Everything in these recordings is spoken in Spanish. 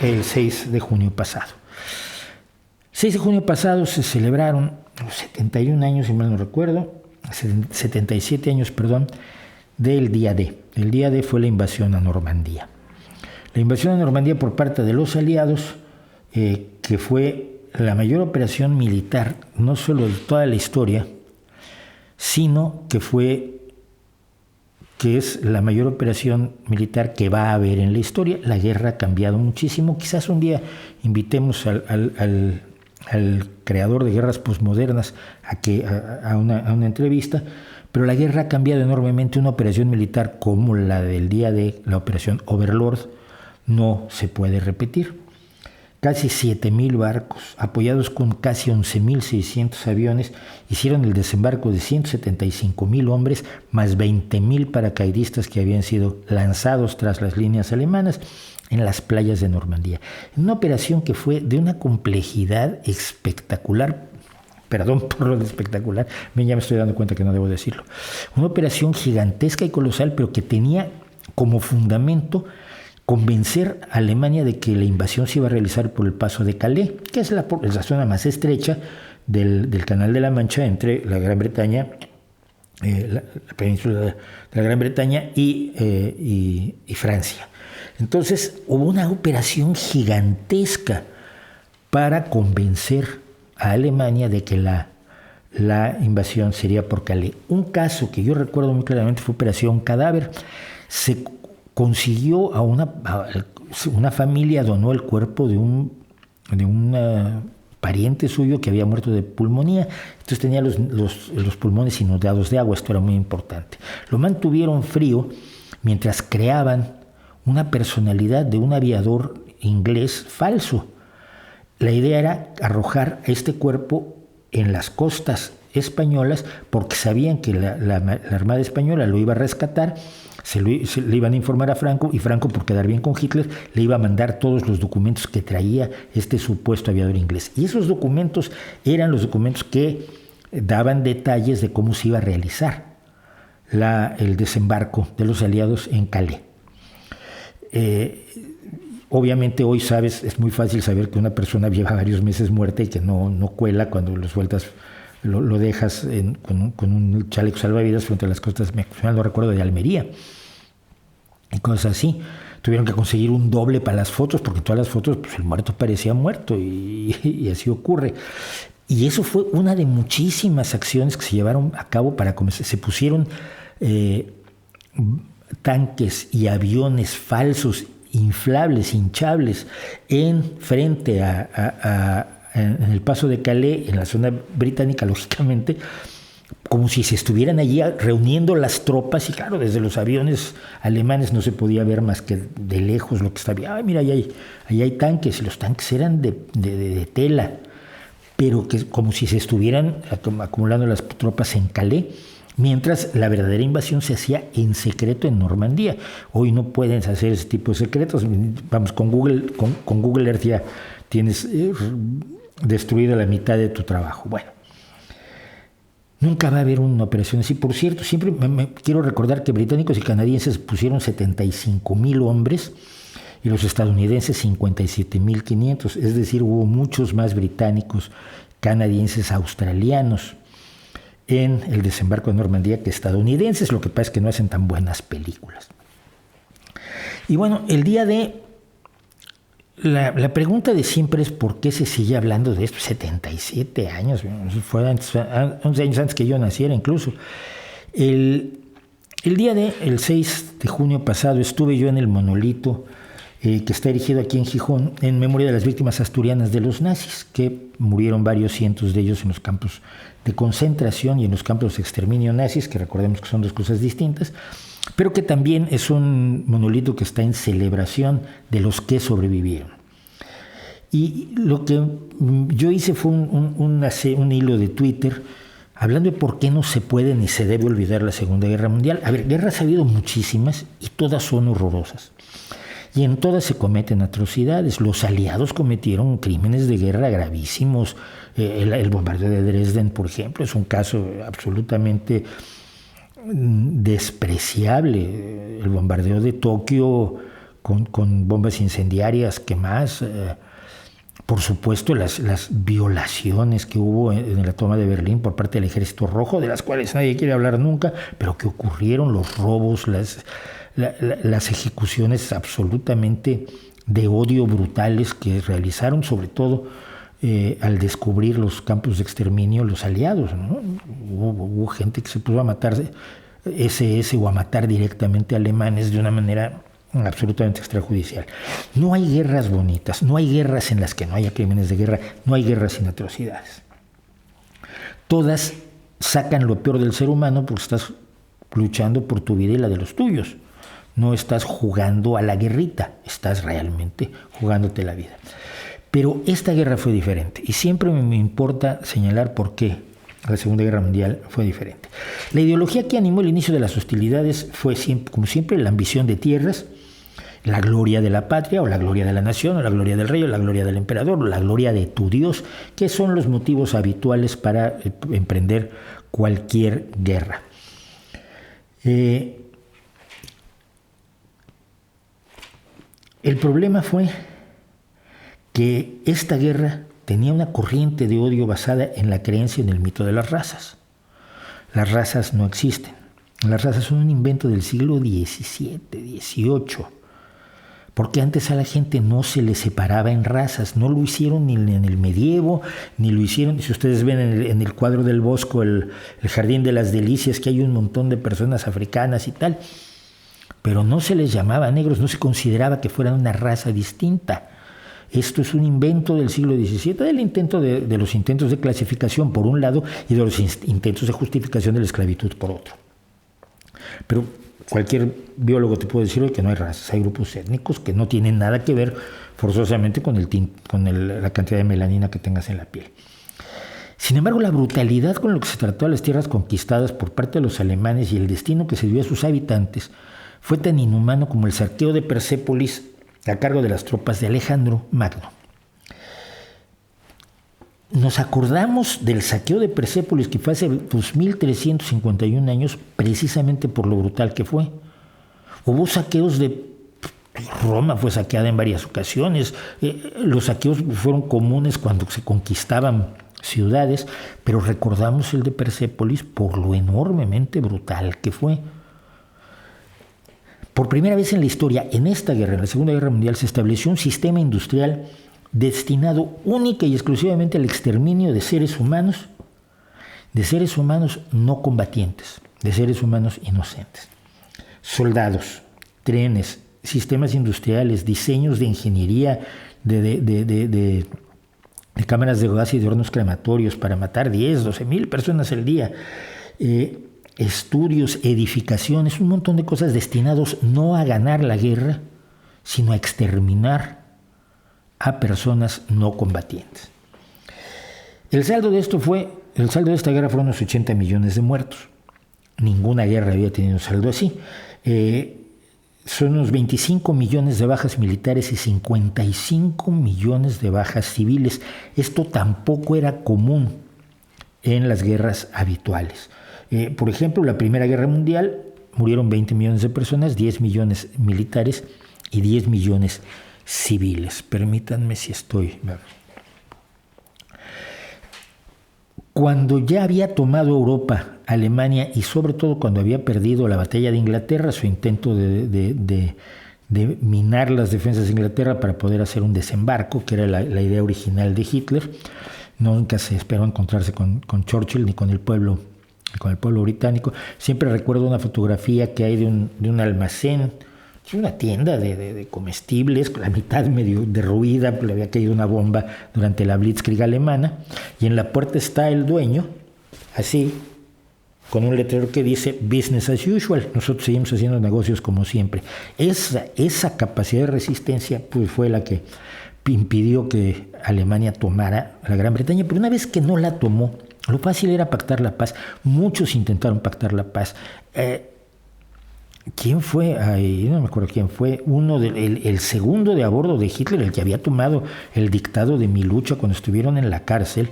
el 6 de junio pasado. 6 de junio pasado se celebraron los 71 años, si mal no recuerdo, 77 años, perdón, del día D. El día D fue la invasión a Normandía. La invasión a Normandía por parte de los aliados, que fue la mayor operación militar, no solo de toda la historia, sino que es la mayor operación militar que va a haber en la historia. La guerra ha cambiado muchísimo. Quizás un día invitemos al creador de guerras posmodernas a una entrevista, pero la guerra ha cambiado enormemente. Una operación militar como la del día de la operación Overlord no se puede repetir. Casi 7,000 barcos, apoyados con casi 11,600 aviones, hicieron el desembarco de 175,000 hombres, más 20,000 paracaidistas que habían sido lanzados tras las líneas alemanas en las playas de Normandía. Una operación que fue de una complejidad espectacular. Perdón por lo de espectacular, ya me estoy dando cuenta que no debo decirlo. Una operación gigantesca y colosal, pero que tenía como fundamento convencer a Alemania de que la invasión se iba a realizar por el paso de Calais, que es la zona más estrecha del Canal de la Mancha entre la Gran Bretaña, la península de la Gran Bretaña y Francia. Entonces hubo una operación gigantesca para convencer a Alemania de que la invasión sería por Calais. Un caso que yo recuerdo muy claramente fue Operación Cadáver. Se consiguió a una familia, donó el cuerpo de un pariente suyo que había muerto de pulmonía. Entonces tenía los pulmones inundados de agua. Esto era muy importante. Lo mantuvieron frío mientras creaban una personalidad de un aviador inglés falso. La idea era arrojar este cuerpo en las costas españolas porque sabían que la Armada Española lo iba a rescatar. Le iban a informar a Franco, y Franco, por quedar bien con Hitler, le iba a mandar todos los documentos que traía este supuesto aviador inglés. Y esos documentos eran los documentos que daban detalles de cómo se iba a realizar el desembarco de los aliados en Calais. Obviamente hoy es muy fácil saber que una persona lleva varios meses muerta y que no cuela cuando lo sueltas, lo dejas con un chaleco salvavidas frente a las costas, no recuerdo, de Almería y cosas así. Tuvieron que conseguir un doble para las fotos, porque todas las fotos pues, el muerto parecía muerto, y así ocurre. Y eso fue una de muchísimas acciones que se llevaron a cabo para comenzar. Se pusieron tanques y aviones falsos, inflables, hinchables, frente en el paso de Calais, en la zona británica, lógicamente, como si se estuvieran allí reuniendo las tropas. Y claro, desde los aviones alemanes no se podía ver más que de lejos lo que estaba. Mira, ahí hay tanques, y los tanques eran de tela, pero que como si se estuvieran acumulando las tropas en Calais, mientras la verdadera invasión se hacía en secreto en Normandía. Hoy no pueden hacer ese tipo de secretos. Vamos, con Google Earth ya tienes destruido la mitad de tu trabajo. Bueno, nunca va a haber una operación así. Por cierto, siempre me quiero recordar que británicos y canadienses pusieron 75,000 hombres y los estadounidenses 57,500. Es decir, hubo muchos más británicos, canadienses, australianos en el desembarco de Normandía que estadounidenses. Lo que pasa es que no hacen tan buenas películas. Y bueno, el día de la pregunta de siempre es ¿por qué se sigue hablando de esto? 77 años, fue 11 años antes que yo naciera incluso. El día el 6 de junio pasado estuve yo en el monolito que está erigido aquí en Gijón en memoria de las víctimas asturianas de los nazis, que murieron varios cientos de ellos en los campos de concentración y en los campos de exterminio nazis, que recordemos que son dos cosas distintas, pero que también es un monolito que está en celebración de los que sobrevivieron. Y lo que yo hice fue un hilo de Twitter hablando de por qué no se puede ni se debe olvidar la Segunda Guerra Mundial. A ver, guerras ha habido muchísimas y todas son horrorosas. Y en todas se cometen atrocidades. Los aliados cometieron crímenes de guerra gravísimos. El bombardeo de Dresden, por ejemplo, es un caso absolutamente despreciable. El bombardeo de Tokio con bombas incendiarias, ¿qué más? Por supuesto, las violaciones que hubo en la toma de Berlín por parte del Ejército Rojo, de las cuales nadie quiere hablar nunca, pero que ocurrieron, los robos, las ejecuciones absolutamente de odio brutales que realizaron, sobre todo al descubrir los campos de exterminio los aliados, ¿no? Hubo gente que se puso a matar SS o a matar directamente alemanes de una manera absolutamente extrajudicial. No hay guerras bonitas, no hay guerras en las que no haya crímenes de guerra, no hay guerras sin atrocidades. Todas sacan lo peor del ser humano porque estás luchando por tu vida y la de los tuyos. No estás jugando a la guerrita, estás realmente jugándote la vida. Pero esta guerra fue diferente y siempre me importa señalar por qué la Segunda Guerra Mundial fue diferente. La ideología que animó el inicio de las hostilidades fue, como siempre, la ambición de tierras, la gloria de la patria, o la gloria de la nación, o la gloria del rey, o la gloria del emperador, o la gloria de tu Dios, que son los motivos habituales para emprender cualquier guerra. El problema fue que esta guerra tenía una corriente de odio basada en la creencia en el mito de las razas. Las razas no existen. Las razas son un invento del siglo XVII, XVIII. Porque antes a la gente no se le separaba en razas, no lo hicieron ni en el medievo, ni lo hicieron, si ustedes ven en el cuadro del Bosco, el Jardín de las Delicias, que hay un montón de personas africanas y tal, pero no se les llamaba negros, no se consideraba que fueran una raza distinta. Esto es un invento del siglo XVII, de los intentos de clasificación por un lado y de los intentos de justificación de la esclavitud por otro. Pero cualquier biólogo te puede decir hoy que no hay razas, hay grupos étnicos que no tienen nada que ver forzosamente con la cantidad de melanina que tengas en la piel. Sin embargo, la brutalidad con la que se trató a las tierras conquistadas por parte de los alemanes y el destino que se dio a sus habitantes fue tan inhumano como el saqueo de Persépolis a cargo de las tropas de Alejandro Magno. Nos acordamos del saqueo de Persépolis, que fue hace 2351 años, precisamente por lo brutal que fue. Hubo saqueos de Roma, fue saqueada en varias ocasiones. Los saqueos fueron comunes cuando se conquistaban ciudades, pero recordamos el de Persépolis por lo enormemente brutal que fue. Por primera vez en la historia, en esta guerra, en la Segunda Guerra Mundial, se estableció un sistema industrial destinado única y exclusivamente al exterminio de seres humanos no combatientes, de seres humanos inocentes. Soldados, trenes, sistemas industriales, diseños de ingeniería, de cámaras de gas y de hornos crematorios para matar 10, 12 mil personas al día, estudios, edificaciones, un montón de cosas destinados no a ganar la guerra, sino a exterminar a personas no combatientes. El saldo de esta guerra fueron unos 80 millones de muertos. Ninguna guerra había tenido un saldo así. Son unos 25 millones de bajas militares y 55 millones de bajas civiles. Esto tampoco era común en las guerras habituales. Por ejemplo, la Primera Guerra Mundial murieron 20 millones de personas, 10 millones militares y 10 millones civiles. Permítanme si estoy... Cuando ya había tomado Europa, Alemania, y sobre todo cuando había perdido la batalla de Inglaterra, su intento de minar las defensas de Inglaterra para poder hacer un desembarco, que era la idea original de Hitler, nunca se esperó encontrarse con Churchill ni con el pueblo británico. Siempre recuerdo una fotografía que hay de un almacén, una tienda de comestibles, con la mitad medio derruida, le había caído una bomba durante la Blitzkrieg alemana, y en la puerta está el dueño, así, con un letrero que dice business as usual, nosotros seguimos haciendo negocios como siempre. Esa capacidad de resistencia pues, fue la que impidió que Alemania tomara la Gran Bretaña, pero una vez que no la tomó, lo fácil era pactar la paz. Muchos intentaron pactar la paz. ¿Quién fue? No me acuerdo quién fue. El segundo de a bordo de Hitler, el que había tomado el dictado de Milucha cuando estuvieron en la cárcel.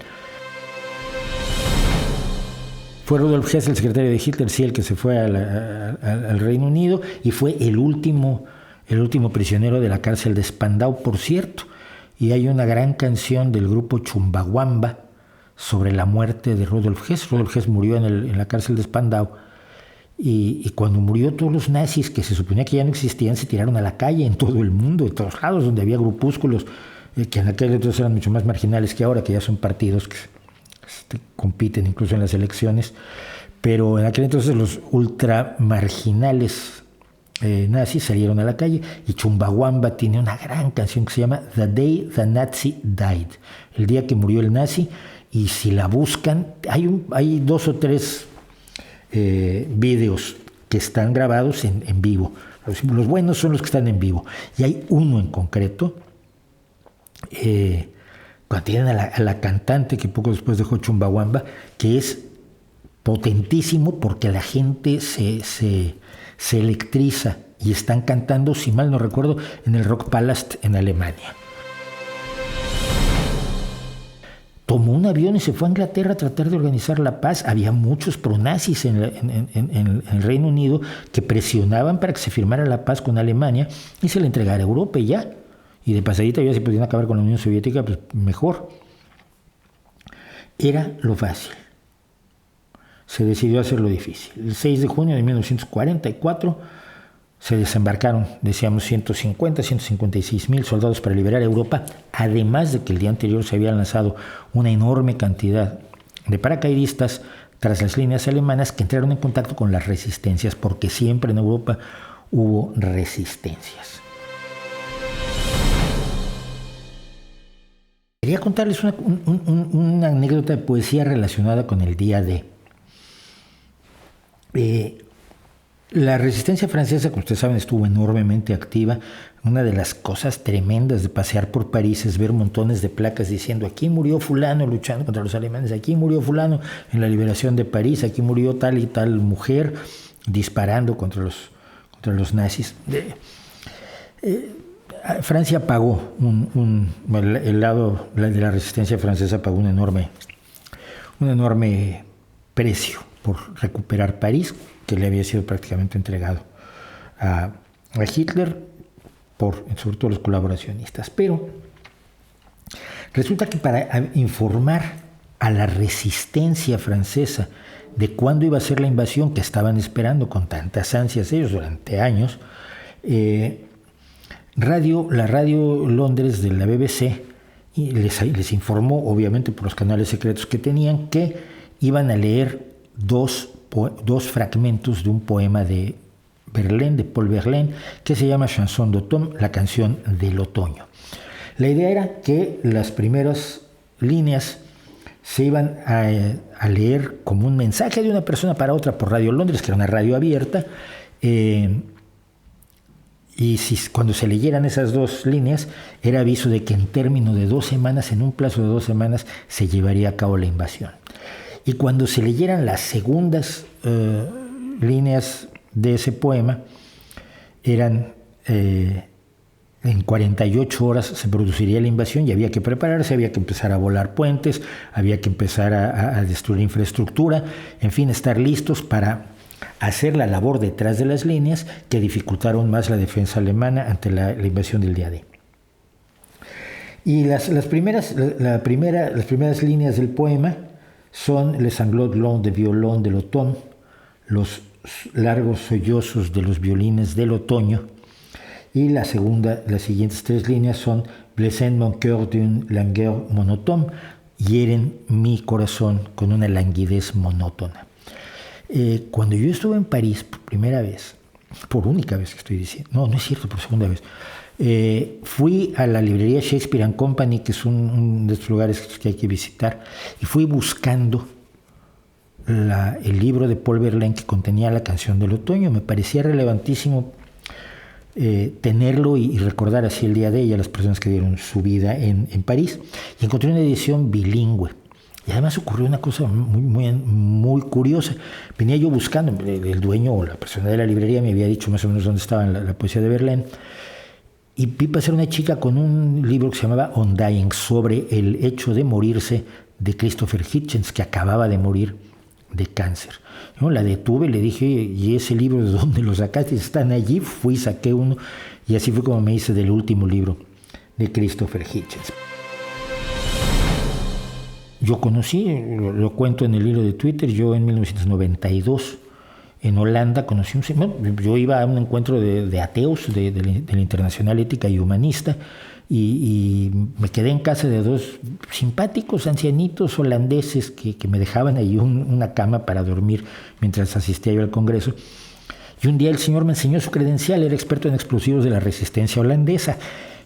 Fue Rudolf Hess, el secretario de Hitler, sí, el que se fue al Reino Unido, y fue el último el último prisionero de la cárcel de Spandau, por cierto. Y hay una gran canción del grupo Chumbawamba sobre la muerte de Rudolf Hess. Rudolf Hess murió en la cárcel de Spandau. Y cuando murió, todos los nazis que se suponía que ya no existían se tiraron a la calle en todo el mundo, en todos lados, donde había grupúsculos que en aquel entonces eran mucho más marginales que ahora, que ya son partidos que compiten incluso en las elecciones. Pero en aquel entonces los ultramarginales nazis salieron a la calle, y Chumbawamba tiene una gran canción que se llama The Day the Nazi Died, el día que murió el nazi. Y si la buscan, hay 2 o 3 videos que están grabados en vivo. Los buenos son los que están en vivo, y hay uno en concreto cuando tienen a la cantante que poco después dejó Chumbawamba, que es potentísimo porque la gente se electriza, y están cantando, si mal no recuerdo, en el Rockpalast en Alemania. Tomó un avión y se fue a Inglaterra a tratar de organizar la paz. Había muchos pronazis en el Reino Unido que presionaban para que se firmara la paz con Alemania y se le entregara a Europa y ya. Y de pasadita, ya si podían acabar con la Unión Soviética, pues mejor. Era lo fácil. Se decidió hacer lo difícil. El 6 de junio de 1944 se desembarcaron, decíamos, 156,000 soldados para liberar a Europa, además de que el día anterior se había lanzado una enorme cantidad de paracaidistas tras las líneas alemanas que entraron en contacto con las resistencias, porque siempre en Europa hubo resistencias. Quería contarles una anécdota de poesía relacionada con el día D. La resistencia francesa, como ustedes saben, estuvo enormemente activa. Una de las cosas tremendas de pasear por París es ver montones de placas diciendo: aquí murió fulano luchando contra los alemanes, aquí murió fulano en la liberación de París, aquí murió tal y tal mujer disparando contra los nazis. Francia pagó el lado de la resistencia francesa pagó un enorme precio por recuperar París, que le había sido prácticamente entregado a Hitler sobre todo los colaboracionistas. Pero resulta que para informar a la resistencia francesa de cuándo iba a ser la invasión que estaban esperando con tantas ansias ellos durante años, la radio Londres de la BBC les informó, obviamente por los canales secretos que tenían, que iban a leer dos fragmentos de un poema de Verlaine, de Paul Verlaine, que se llama Chanson d'automne, la canción del otoño. La idea era que las primeras líneas se iban a leer como un mensaje de una persona para otra por Radio Londres, que era una radio abierta, y cuando se leyeran esas 2 líneas, era aviso de que en término de 2 semanas, en un plazo de 2 semanas, se llevaría a cabo la invasión. Y cuando se leyeran las segundas líneas de ese poema, en 48 horas se produciría la invasión, y había que prepararse, había que empezar a volar puentes, había que empezar a destruir infraestructura, en fin, estar listos para hacer la labor detrás de las líneas que dificultaron más la defensa alemana ante la invasión del día D. Y las primeras líneas del poema son Les sanglots longs de violon de l'automne, los largos sollozos de los violines del otoño, y las siguientes 3 líneas son Blessent mon cœur d'une langueur monotone, hieren mi corazón con una languidez monótona. Cuando yo estuve en París por única vez que estoy diciendo, no es cierto, por segunda vez, fui a la librería Shakespeare & Company, que es un de estos lugares que hay que visitar, y fui buscando el libro de Paul Verlaine que contenía la canción del otoño. Me parecía relevantísimo tenerlo y recordar así el día de ella, las personas que dieron su vida en París, y encontré una edición bilingüe. Y además ocurrió una cosa muy curiosa. Venía yo buscando, el dueño o la persona de la librería me había dicho más o menos dónde estaba la poesía de Verlaine, y vi pasar una chica con un libro que se llamaba On Dying, sobre el hecho de morirse de Christopher Hitchens, que acababa de morir de cáncer. Yo la detuve, le dije, ¿y ese libro de dónde lo sacaste? Están allí. Fui, saqué uno, y así fue como me hice del último libro de Christopher Hitchens. Yo conocí, lo cuento en el hilo de Twitter, yo en 1992 en Holanda conocí yo iba a un encuentro de ateos de la Internacional Ética y Humanista, y me quedé en casa de dos simpáticos ancianitos holandeses que me dejaban ahí una cama para dormir mientras asistía yo al Congreso. Y un día el señor me enseñó su credencial, era experto en explosivos de la resistencia holandesa.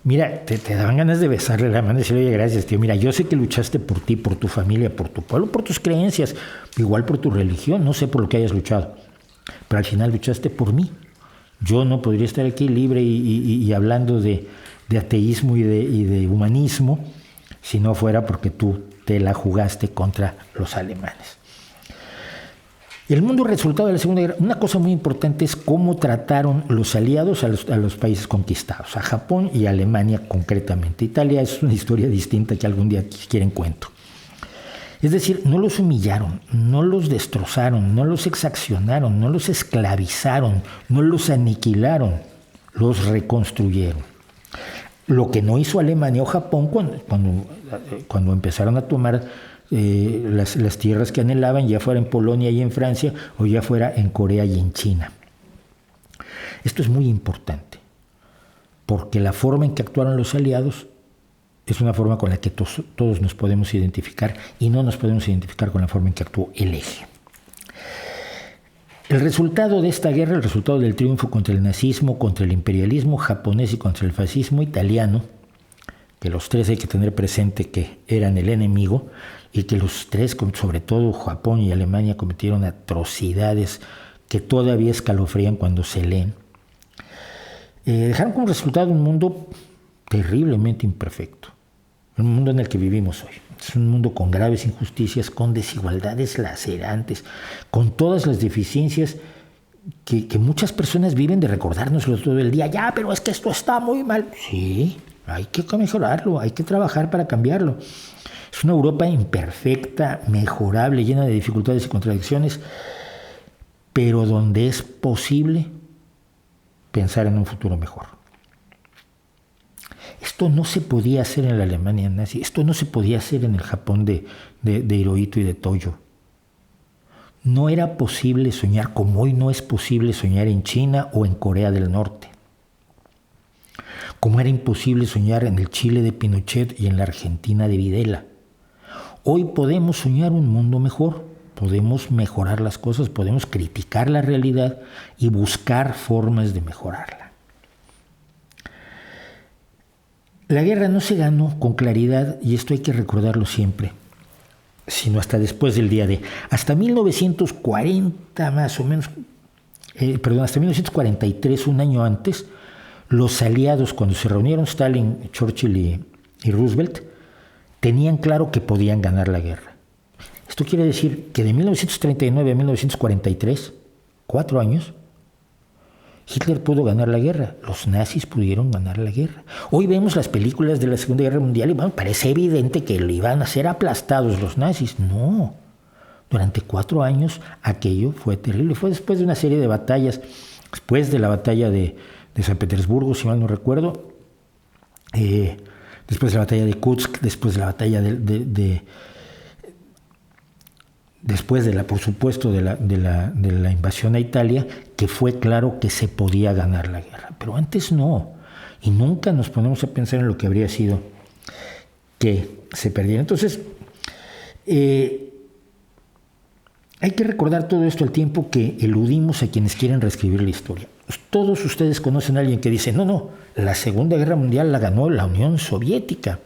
Mira, te daban ganas de besarle la mano y decirle, oye, gracias, tío. Mira, yo sé que luchaste por ti, por tu familia, por tu pueblo, por tus creencias, igual por tu religión, no sé por lo que hayas luchado, pero al final luchaste por mí. Yo no podría estar aquí libre y hablando de ateísmo y de humanismo si no fuera porque tú te la jugaste contra los alemanes. Y el mundo resultado de la Segunda Guerra, una cosa muy importante es cómo trataron los aliados a los países conquistados, a Japón y a Alemania concretamente. Italia es una historia distinta que algún día quieren cuento. Es decir, no los humillaron, no los destrozaron, no los exaccionaron, no los esclavizaron, no los aniquilaron, los reconstruyeron. Lo que no hizo Alemania o Japón cuando empezaron a tomar las tierras que anhelaban, ya fuera en Polonia y en Francia, o ya fuera en Corea y en China. Esto es muy importante, porque la forma en que actuaron los aliados es una forma con la que todos nos podemos identificar, y no nos podemos identificar con la forma en que actuó el eje. El resultado de esta guerra, el resultado del triunfo contra el nazismo, contra el imperialismo japonés y contra el fascismo italiano, que los tres hay que tener presente que eran el enemigo, y que los tres, sobre todo Japón y Alemania, cometieron atrocidades que todavía escalofrían cuando se leen, dejaron como resultado un mundo terriblemente imperfecto, el mundo en el que vivimos hoy. Es un mundo con graves injusticias, con desigualdades lacerantes, con todas las deficiencias que muchas personas viven de recordárnoslo todo el día. Ya, pero es que esto está muy mal. Sí, hay que mejorarlo, hay que trabajar para cambiarlo. Es una Europa imperfecta, mejorable, llena de dificultades y contradicciones, pero donde es posible pensar en un futuro mejor. Esto no se podía hacer en la Alemania nazi, esto no se podía hacer en el Japón de Hirohito y de Toyo. No era posible soñar como hoy no es posible soñar en China o en Corea del Norte. Como era imposible soñar en el Chile de Pinochet y en la Argentina de Videla. Hoy podemos soñar un mundo mejor, podemos mejorar las cosas, podemos criticar la realidad y buscar formas de mejorarla. La guerra no se ganó con claridad, y esto hay que recordarlo siempre, sino hasta después del día D. Hasta 1940 más o menos, hasta 1943, un año antes, los aliados, cuando se reunieron Stalin, Churchill y Roosevelt, tenían claro que podían ganar la guerra. Esto quiere decir que de 1939 a 1943, 4 años, Hitler pudo ganar la guerra, los nazis pudieron ganar la guerra. Hoy vemos las películas de la Segunda Guerra Mundial y parece evidente que lo iban a ser aplastados los nazis. No, durante 4 años aquello fue terrible. Fue después de una serie de batallas, después de la batalla de San Petersburgo, si mal no recuerdo, después de la batalla de Kursk, después de la batalla después de por supuesto, de la invasión a Italia, que fue claro que se podía ganar la guerra. Pero antes no. Y nunca nos ponemos a pensar en lo que habría sido que se perdiera. Entonces, hay que recordar todo esto al tiempo que eludimos a quienes quieren reescribir la historia. Todos ustedes conocen a alguien que dice, no, la Segunda Guerra Mundial la ganó la Unión Soviética,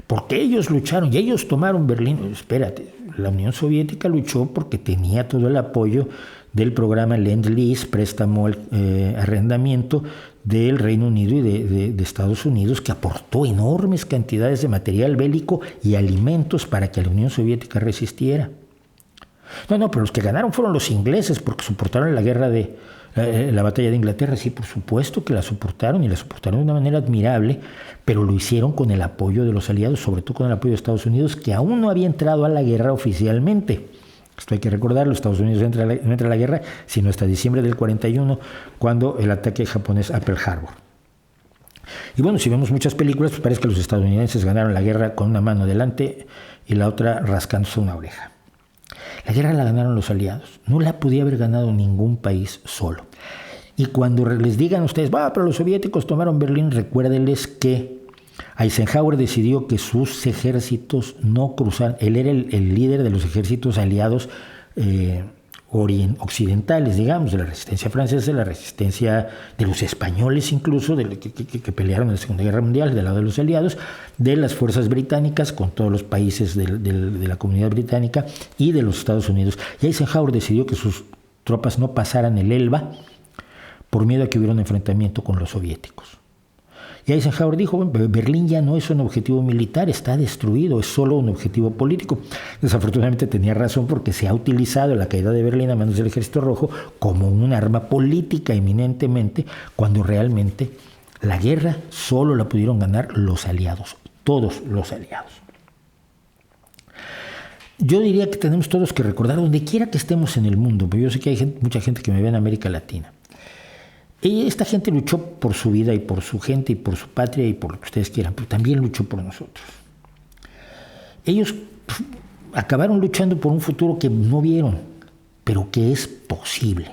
porque ellos lucharon y ellos tomaron Berlín. Espérate, la Unión Soviética luchó porque tenía todo el apoyo del programa Lend-Lease, préstamo arrendamiento del Reino Unido y de Estados Unidos, que aportó enormes cantidades de material bélico y alimentos para que la Unión Soviética resistiera. No, pero los que ganaron fueron los ingleses, porque soportaron la guerra la batalla de Inglaterra. Sí, por supuesto que la soportaron, y la soportaron de una manera admirable, pero lo hicieron con el apoyo de los aliados, sobre todo con el apoyo de Estados Unidos, que aún no había entrado a la guerra oficialmente. Esto hay que recordarlo, Estados Unidos no entra a la guerra, sino hasta diciembre del 41, cuando el ataque japonés a Pearl Harbor. Y bueno, si vemos muchas películas, pues parece que los estadounidenses ganaron la guerra con una mano delante y la otra rascándose una oreja. La guerra la ganaron los aliados, no la podía haber ganado ningún país solo. Y cuando les digan a ustedes, pero los soviéticos tomaron Berlín, recuérdenles que Eisenhower decidió que sus ejércitos no cruzaran. Él era el líder de los ejércitos aliados occidentales, digamos, de la resistencia francesa, de la resistencia de los españoles incluso, que pelearon en la Segunda Guerra Mundial del lado de los aliados, de las fuerzas británicas con todos los países de la comunidad británica y de los Estados Unidos. Y Eisenhower decidió que sus tropas no pasaran el Elba por miedo a que hubiera un enfrentamiento con los soviéticos. Y Eisenhower dijo, Berlín ya no es un objetivo militar, está destruido, es solo un objetivo político. Desafortunadamente tenía razón, porque se ha utilizado la caída de Berlín a manos del Ejército Rojo como un arma política eminentemente, cuando realmente la guerra solo la pudieron ganar los aliados, todos los aliados. Yo diría que tenemos todos que recordar, donde quiera que estemos en el mundo, porque yo sé que hay mucha gente que me ve en América Latina. Y esta gente luchó por su vida y por su gente y por su patria y por lo que ustedes quieran, pero también luchó por nosotros. Ellos acabaron luchando por un futuro que no vieron, pero que es posible.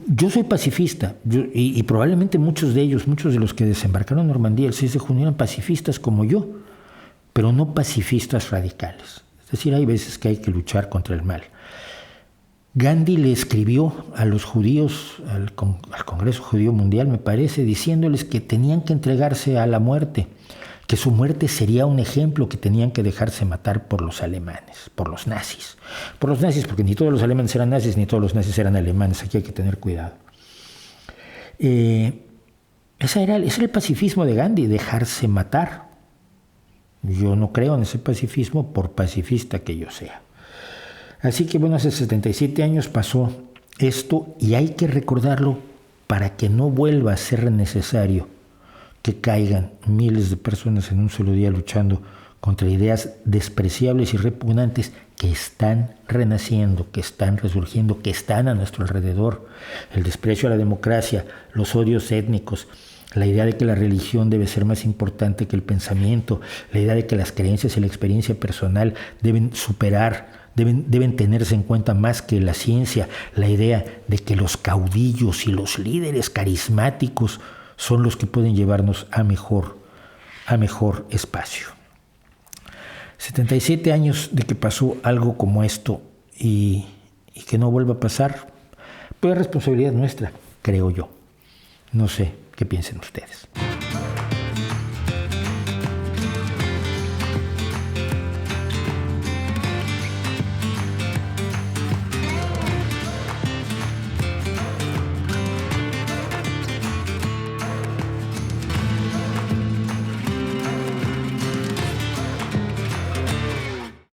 Yo soy pacifista, y probablemente muchos de ellos, muchos de los que desembarcaron en Normandía el 6 de junio eran pacifistas como yo, pero no pacifistas radicales. Es decir, hay veces que hay que luchar contra el mal. Gandhi le escribió a los judíos, al Congreso Judío Mundial, me parece, diciéndoles que tenían que entregarse a la muerte, que su muerte sería un ejemplo, que tenían que dejarse matar por los alemanes, por los nazis. Por los nazis, porque ni todos los alemanes eran nazis, ni todos los nazis eran alemanes, aquí hay que tener cuidado. Ese era el pacifismo de Gandhi, dejarse matar. Yo no creo en ese pacifismo, por pacifista que yo sea. Así que bueno, hace 77 años pasó esto, y hay que recordarlo para que no vuelva a ser necesario que caigan miles de personas en un solo día luchando contra ideas despreciables y repugnantes que están renaciendo, que están resurgiendo, que están a nuestro alrededor. El desprecio a la democracia, los odios étnicos, la idea de que la religión debe ser más importante que el pensamiento, la idea de que las creencias y la experiencia personal deben tenerse en cuenta más que la ciencia, la idea de que los caudillos y los líderes carismáticos son los que pueden llevarnos a mejor espacio. 77 años de que pasó algo como esto y que no vuelva a pasar, pues es responsabilidad nuestra, creo yo. No sé qué piensen ustedes.